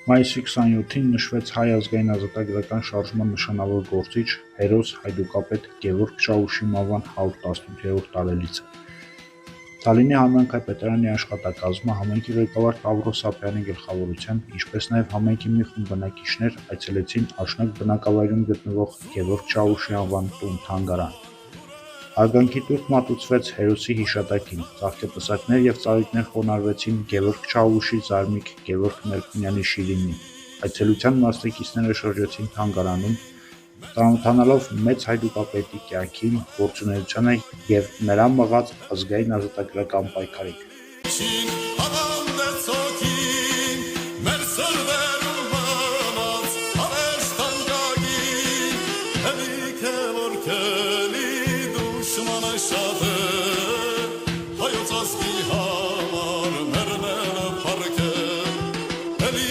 Մայիսի 27-ին նշվեց Հայ ազգային ազատագրական շարժման նշանավոր գործիչ, հերոս, հայդուկապետ Գևորգ Չաուշի մահվան 118-րդ տարելիցը։ Տալինի համայնքապետարանի աշխատակազմը համայնքի ղեկավար Տավրոս Սափյանի գլխավորությամբ, ինչպես նաև համայնքի մի խումբ բնակիչներ այցելեցին Աշնակ բնակավայրում գտնվող Գևորգ Չաուշի անվան տուն-թանգարան։ Արգանքի տուրք մատուցվեց հերոսի հիշատակին, ծաղկեպսակներ և ծաղիկներ խոնարհվեցին Գևորգ Չաուշի զարմիկ Գևորգ Մելքոնյանի շիրիմին։ Այցելության մասնակիցները շրջեցին թանգարանում, ծանոթանալով մեծ հայդուկապետի կյանքին, գործունեությանը և նրա մղած ազգային ազատագրական պայքարին։ Հայոց ազգի համար մեռնելը փառք է, էլի